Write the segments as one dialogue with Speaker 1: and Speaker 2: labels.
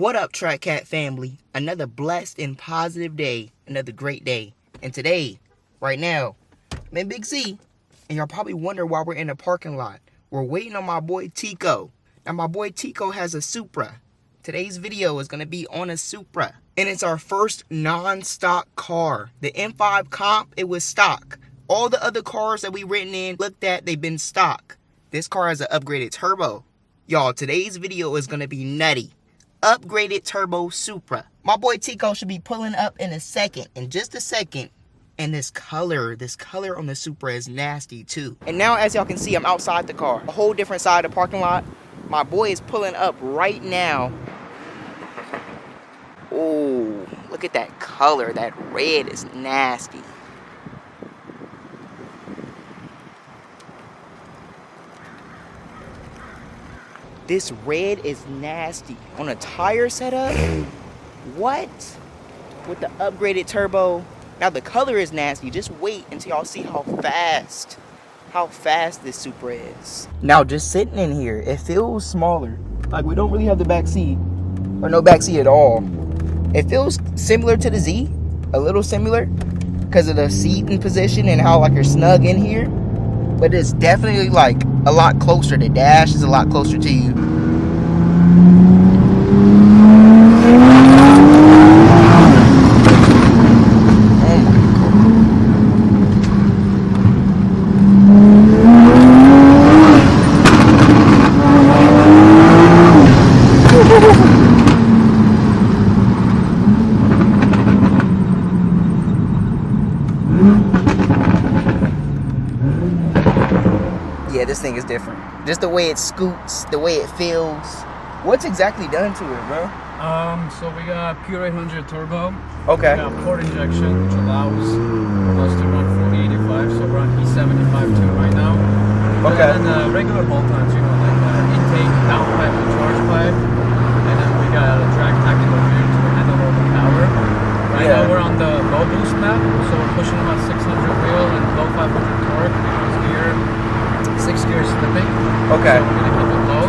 Speaker 1: What up, Track Cat family? Another blessed and positive day. Another great day. And today, right now, I'm in Big C. And y'all probably wonder why we're in a parking lot. We're waiting on my boy Tico. Now, my boy Tico has a Supra. Today's video is going to be on a Supra. And it's our first non-stock car. The M5 Comp, it was stock. All the other cars that we written in, looked at, they've been stock. This car has an upgraded turbo. Y'all, today's video is going to be nutty. Upgraded turbo Supra. My boy Tico should be pulling up in a second. In just a second. And this color on the Supra is nasty too. And now, as y'all can see, I'm outside the car. A whole different side of the parking lot. My boy is pulling up right now. Oh, look at that color. That red is nasty. This red is nasty. On a tire setup? What? With the upgraded turbo. Now the color is nasty. Just wait until y'all see how fast this Supra is. Now just sitting in here, it feels smaller. Like we don't really have the back seat. Or no back seat at all. It feels similar to the Z. A little similar. Because of the seating position and how like you're snug in here. But it's definitely like a lot closer. The dash is a lot closer to you. Yeah, this thing is different. Just the way it scoots, the way it feels. What's exactly done to it, bro?
Speaker 2: So we got pure 800 turbo.
Speaker 1: Okay.
Speaker 2: We got port injection, which allows us to run 4085. So we're on E75 too right now.
Speaker 1: Okay.
Speaker 2: And then regular bolt-ons, you know, like intake, downpipe, and charge pipe. And then we got a drag tactical gear to handle all the power. Right now we're on the low boost map, so we're pushing about 600 wheel and low 500 torque because gear. 6 gears slipping.
Speaker 1: Okay.
Speaker 2: So we're gonna keep it low.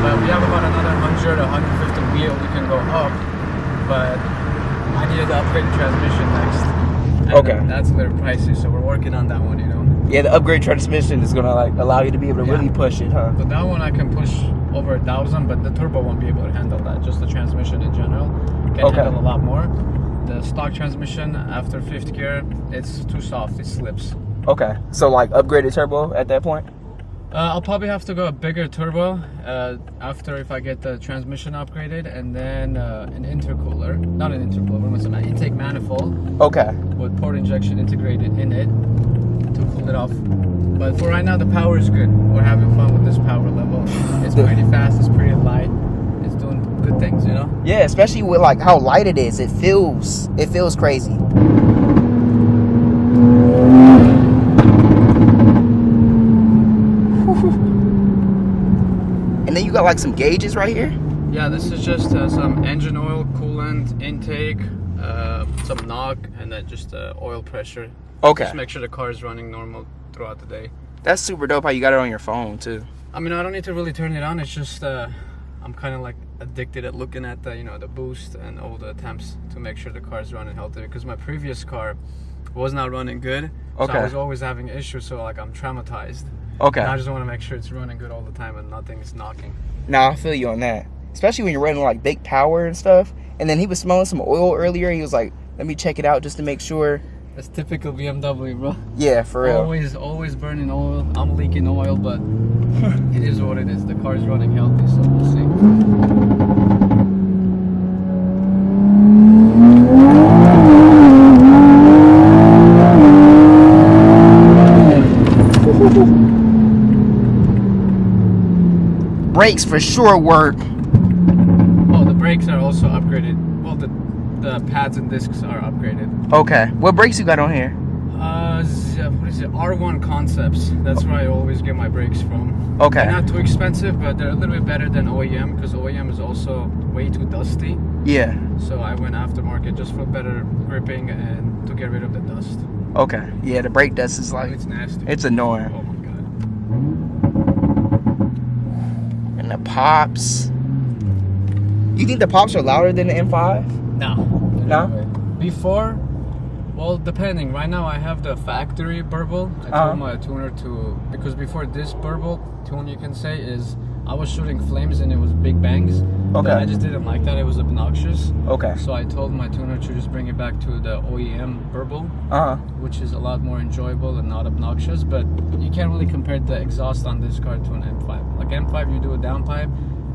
Speaker 2: But we have about another 100 or 150 wheel we can go up. But I needed to upgrade the transmission next. And
Speaker 1: okay.
Speaker 2: That's a little pricey, so we're working on that one, you know.
Speaker 1: Yeah, the upgrade transmission is gonna like allow you to be able to really push it, huh?
Speaker 2: But that one I can push over 1,000, but the turbo won't be able to handle that. Just the transmission in general can handle a lot more. The stock transmission after 5th gear, it's too soft, it slips.
Speaker 1: Okay, so like upgraded turbo at that point?
Speaker 2: I'll probably have to go a bigger turbo after if I get the transmission upgraded, and then an intercooler, not an intercooler, but an intake manifold.
Speaker 1: Okay. With
Speaker 2: port injection integrated in it to cool it off. But for right now, the power is good. We're having fun with this power level. It's pretty fast. It's pretty light. It's doing good things, you know.
Speaker 1: Yeah, especially with like how light it is. It feels crazy. And then you got like some gauges right here?
Speaker 2: Yeah, this is just some engine oil, coolant, intake, some knock, and then just oil pressure.
Speaker 1: Okay.
Speaker 2: Just make sure the car is running normal throughout the day.
Speaker 1: That's super dope how you got it on your phone too.
Speaker 2: I mean, I don't need to really turn it on. It's just I'm kind of like addicted at looking at the, you know, the boost and all the attempts to make sure the car is running healthy, because my previous car was not running good. So I was always having issues, so like I'm traumatized.
Speaker 1: Okay.
Speaker 2: And I just want to make sure it's running good all the time and nothing is knocking.
Speaker 1: Nah, I feel you on that. Especially when you're running like big power and stuff. And then he was smelling some oil earlier. He was like, let me check it out just to make sure.
Speaker 2: That's typical BMW, bro.
Speaker 1: Yeah, for real.
Speaker 2: Always burning oil. I'm leaking oil, but it is what it is. The car's running healthy, so we'll see.
Speaker 1: Brakes for sure work.
Speaker 2: Oh, the brakes are also upgraded. Well, the pads and discs are upgraded.
Speaker 1: Okay. What brakes you got on here?
Speaker 2: What is it? R1 Concepts. That's where I always get my brakes from.
Speaker 1: Okay.
Speaker 2: They're not too expensive, but they're a little bit better than OEM, because OEM is also way too dusty.
Speaker 1: Yeah. So
Speaker 2: I went aftermarket just for better gripping and to get rid of the dust.
Speaker 1: Okay. Yeah, the brake dust is like...
Speaker 2: It's nasty.
Speaker 1: It's annoying.
Speaker 2: Oh my god.
Speaker 1: And the pops. You think the pops are louder than the M5?
Speaker 2: No.
Speaker 1: No?
Speaker 2: Before, well, depending. Right now I have the factory burble. I told my tuner to, because before this burble tune, you can say, is I was shooting flames and it was big bangs.
Speaker 1: Okay.
Speaker 2: I just didn't like that. It was obnoxious.
Speaker 1: Okay.
Speaker 2: So I told my tuner to just bring it back to the OEM burble, which is a lot more enjoyable and not obnoxious. But you can't really compare the exhaust on this car to an M5. Like M5, you do a downpipe,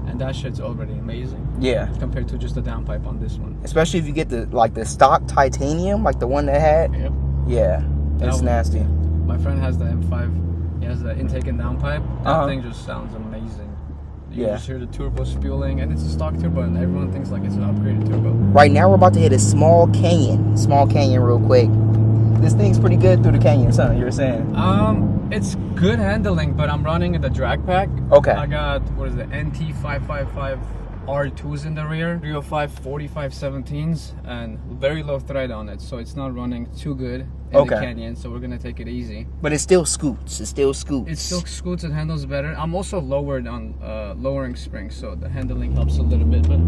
Speaker 2: and that shit's already amazing. Yeah. Compared to just a downpipe on this one.
Speaker 1: Especially if you get the stock titanium, like the one that had.
Speaker 2: Yep.
Speaker 1: Yeah. It's nasty.
Speaker 2: My friend has the M5. He has the intake and downpipe. That thing just sounds amazing. You just hear the turbo spewing, and it's a stock turbo, and everyone thinks like it's an upgraded turbo. Right
Speaker 1: now we're about to hit a small canyon real quick. This thing's pretty good through the canyon, son. You were saying?
Speaker 2: It's good handling, but I'm running the drag pack.
Speaker 1: Okay.
Speaker 2: I got, what is it, NT555 R2s in the rear, 305 45 17s, and very low thread on it, so it's not running too good in the canyon, so we're gonna take it easy.
Speaker 1: But it still scoots. It still
Speaker 2: scoots and handles better. I'm also lowered on lowering springs, so the handling helps a little bit. But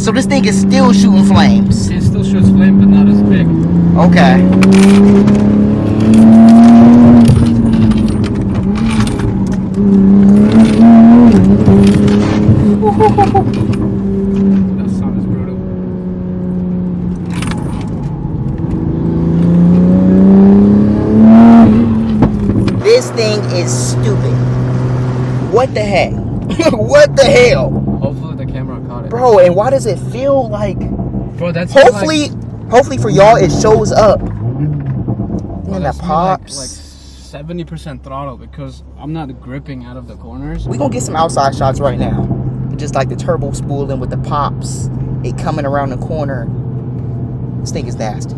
Speaker 1: So this thing is still shooting flames?
Speaker 2: It still shoots flame, but not as big.
Speaker 1: Okay.
Speaker 2: That sound is brutal.
Speaker 1: This thing is stupid. What the heck? What the hell?
Speaker 2: Hopefully the camera caught it.
Speaker 1: Bro, and why does it feel like...
Speaker 2: Bro, that's
Speaker 1: hopefully for y'all it shows up.
Speaker 2: Bro,
Speaker 1: and that pops.
Speaker 2: Like 70% throttle because I'm not gripping out of the corners.
Speaker 1: We're gonna get some outside shots right now. Just like the turbo spooling with the pops. It coming around the corner. This thing is nasty.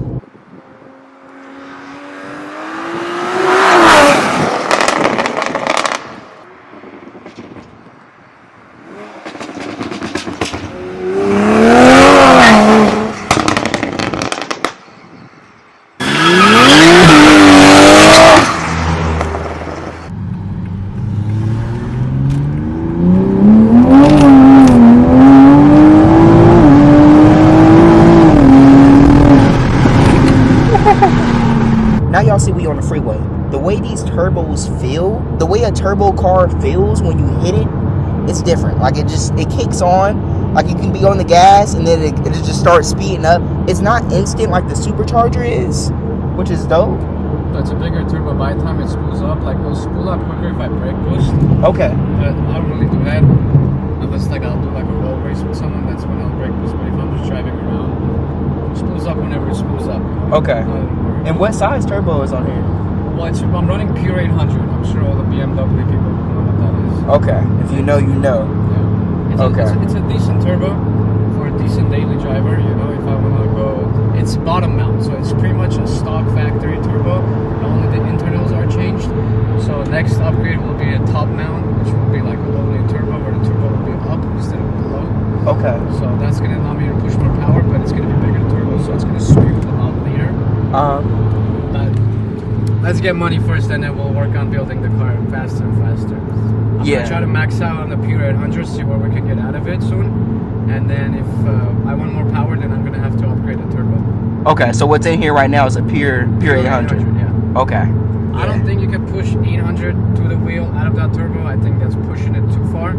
Speaker 1: Now y'all see we on the freeway. The way these turbos feel, the way a turbo car feels when you hit it, it's different. Like it kicks on. Like you can be on the gas and then it just starts speeding up. It's not instant like the supercharger is, which is dope.
Speaker 2: So it's a bigger turbo. By the time it spools up, like it'll spool up quicker if I brake boost.
Speaker 1: Okay.
Speaker 2: But I don't really do that unless like I'll do like a road race with someone. That's when I'll brake boost. But if I'm just driving around, it spools up whenever it spools up.
Speaker 1: Okay. And what size turbo is on here?
Speaker 2: Well, I'm running pure 800. I'm sure all the BMW people know what that is.
Speaker 1: Okay. If you know, you know.
Speaker 2: Yeah. It's a decent turbo for a decent daily driver. You know, if I want to go, it's bottom mount, so it's pretty much a stock factory turbo. Only the internals are changed. So next upgrade will be a top mount, which will be like a low-end turbo, where the turbo will be up instead of below. Okay. So that's gonna allow me to push more power, but it's gonna be bigger turbo, so it's gonna scream a lot later. But let's get money first, and then we'll work on building the car faster and faster. I'm gonna try to max out on the pure 800, see what we can get out of it soon. And then if I want more power, then I'm gonna have to upgrade the turbo.
Speaker 1: Okay, so what's in here right now is a pure 800.
Speaker 2: Yeah.
Speaker 1: Okay.
Speaker 2: I don't think you can push 800 to the wheel out of that turbo. I think that's pushing it too far.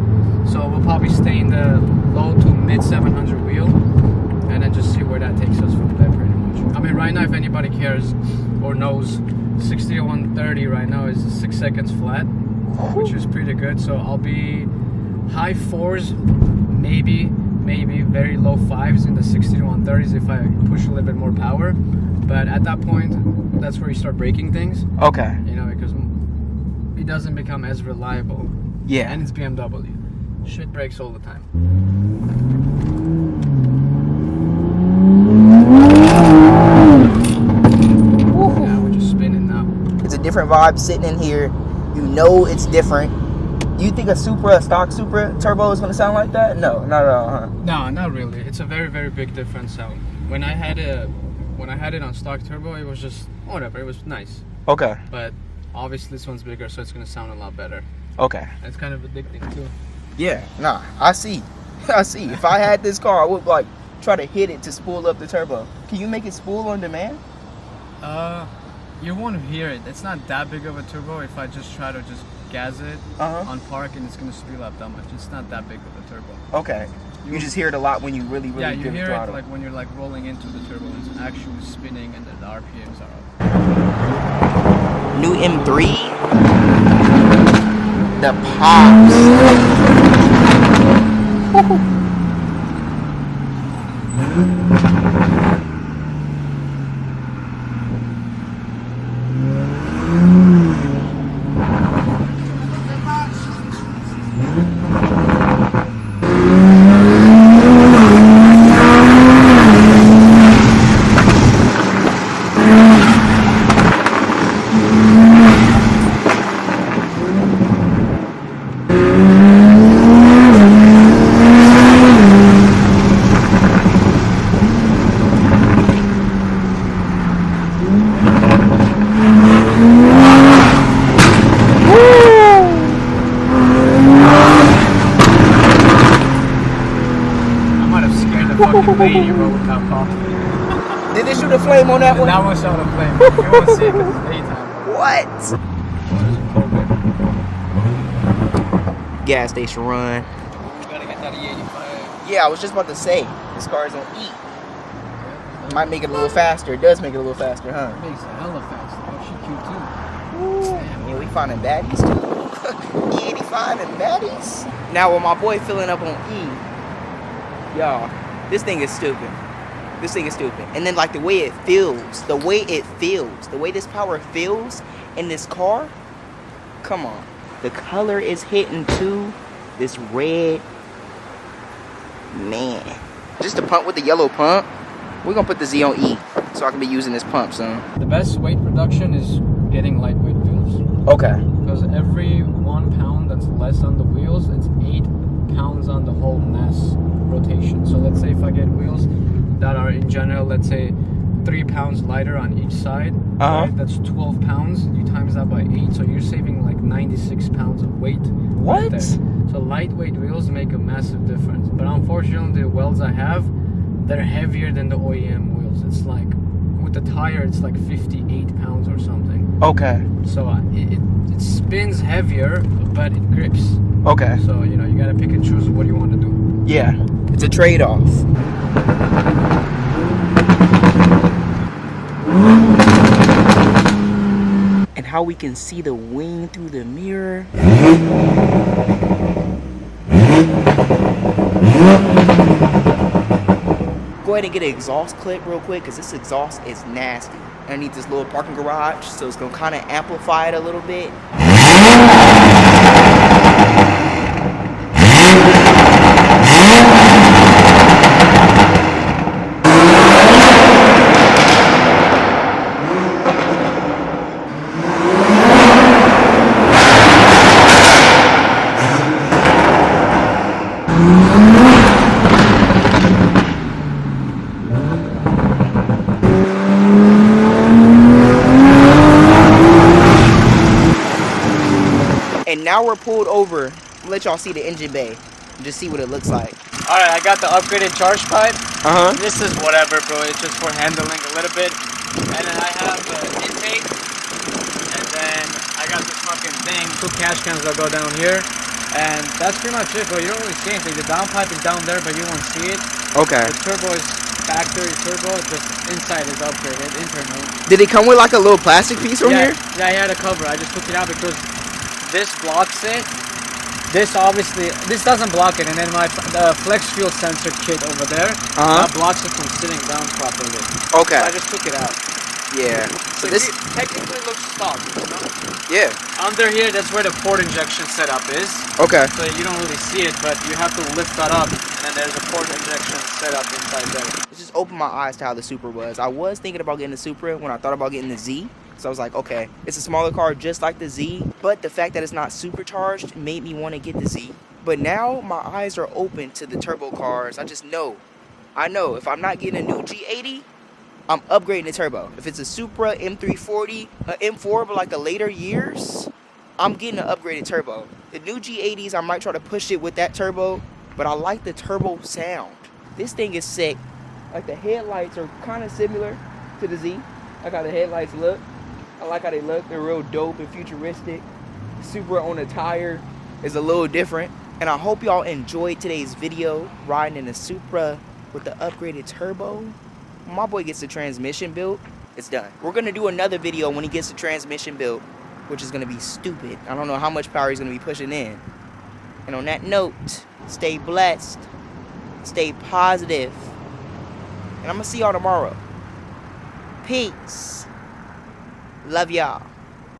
Speaker 2: So we'll probably stay in the low to mid 700 wheel, and then just see where that takes us from there pretty much. I mean, right now, if anybody cares or knows, 60 to 130 right now is 6 seconds flat, which is pretty good. So I'll be high 4s, maybe very low 5s in the 60 to 130s if I push a little bit more power. But at that point, that's where you start breaking things.
Speaker 1: Okay.
Speaker 2: You know, because it doesn't become as reliable.
Speaker 1: Yeah.
Speaker 2: And it's BMW. Shit breaks all the time. Yeah, we're just spinning now.
Speaker 1: It's a different vibe sitting in here. You know it's different. You think a stock Supra turbo is going to sound like that? No, not at all, huh?
Speaker 2: No, not really. It's a very, very big different sound. When I had it on stock turbo, it was just whatever. It was nice.
Speaker 1: Okay.
Speaker 2: But obviously this one's bigger, so it's going to sound a lot better.
Speaker 1: Okay.
Speaker 2: And it's kind of addicting too.
Speaker 1: Yeah, nah, I see. I see. If I had this car, I would like try to hit it to spool up the turbo. Can you make it spool on demand?
Speaker 2: You won't hear it. It's not that big of a turbo. If I just try to just gas it on park, and it's going to spool up that much. It's not that big of a turbo.
Speaker 1: Okay. You just hear it a lot when you really
Speaker 2: yeah, you
Speaker 1: give
Speaker 2: hear
Speaker 1: throttle.
Speaker 2: it like when you're like rolling into the turbo. It's actually spinning, and the RPMs are up.
Speaker 1: New M3. The pops.
Speaker 2: Fucking lady bro with that pop.
Speaker 1: Did they shoot a flame on that one?
Speaker 2: That one shot a flame. You won't see it because it's daytime.
Speaker 1: What? Gas station run.
Speaker 2: You gotta get that E85.
Speaker 1: Yeah, I was just about to say, this car is on E. Might make it a little faster. It does make it a little faster, huh?
Speaker 2: It makes it hella faster. Oh, she cute too.
Speaker 1: Yeah, we finding baddies too. E85 and baddies. Now with my boy filling up on E, y'all, this thing is stupid. This thing is stupid. And then like the way it feels, the way this power feels in this car, come on. The color is hitting too. This red, man. Just a pump with the yellow pump. We're gonna put the Z on E so I can be using this pump, son.
Speaker 2: The best weight reduction is getting lightweight wheels.
Speaker 1: Okay.
Speaker 2: Because every 1 pound that's less on the wheels, it's 8 pounds on the whole mass rotation. So let's say if I get wheels that are in general, let's say 3 pounds lighter on each side, right? That's 12 pounds. You times that by 8, so you're saving like 96 pounds of weight.
Speaker 1: What?
Speaker 2: Right there. So lightweight wheels make a massive difference. But unfortunately, the wheels I have, they're heavier than the OEM wheels. It's like, with the tire, it's like 58 pounds or something.
Speaker 1: Okay.
Speaker 2: So it spins heavier, but it grips.
Speaker 1: Okay.
Speaker 2: So, you know, you gotta pick and choose what you want to do.
Speaker 1: Yeah. It's a trade-off. And how we can see the wing through the mirror. Go ahead and get an exhaust clip real quick, because this exhaust is nasty. Underneath this little parking garage, so it's gonna kind of amplify it a little bit. And now we're pulled over. I'll let y'all see the engine bay and just see what it looks like.
Speaker 2: Alright, I got the upgraded charge pipe.
Speaker 1: This
Speaker 2: is whatever, bro. It's just for handling a little bit. And then I have the intake. And then 2 cash cans that go down here. And that's pretty much it, but you don't really see anything. The downpipe is down there, but you won't see it.
Speaker 3: Okay.
Speaker 2: The turbo is factory turbo, just inside is upgraded, internal.
Speaker 3: Did it come with like a little plastic piece from here?
Speaker 2: Yeah, I had a cover. I just took it out because this blocks it. This obviously, this doesn't block it, and then the flex fuel sensor kit over there, that blocks it from sitting down properly.
Speaker 3: Okay.
Speaker 2: So I just took it out.
Speaker 3: Yeah. So this
Speaker 2: technically looks stock, you know?
Speaker 3: Yeah.
Speaker 2: Under here, that's where the port injection setup is.
Speaker 3: Okay.
Speaker 2: So you don't really see it, but you have to lift that up, and then there's a port injection setup inside there.
Speaker 3: It just opened my eyes to how the Supra was. I was thinking about getting the Supra when I thought about getting the Z. So I was like, okay, it's a smaller car just like the Z, but the fact that it's not supercharged made me want to get the Z. But now my eyes are open to the turbo cars. I know if I'm not getting a new G80, I'm upgrading the turbo. If it's a Supra M340, M4, but like the later years, I'm getting an upgraded turbo. The new G80s, I might try to push it with that turbo, but I like the turbo sound. This thing is sick. Like the headlights are kind of similar to the Z. I like how the headlights look. I like how they look. They're real dope and futuristic. Supra on the tire is a little different. And I hope y'all enjoyed today's video riding in the Supra with the upgraded turbo. When my boy gets the transmission built, it's done. We're gonna do another video when he gets the transmission built, which is gonna be stupid. I don't know how much power he's gonna be pushing in. And on that note, stay blessed, stay positive, and I'm gonna see y'all tomorrow. Peace. Love y'all.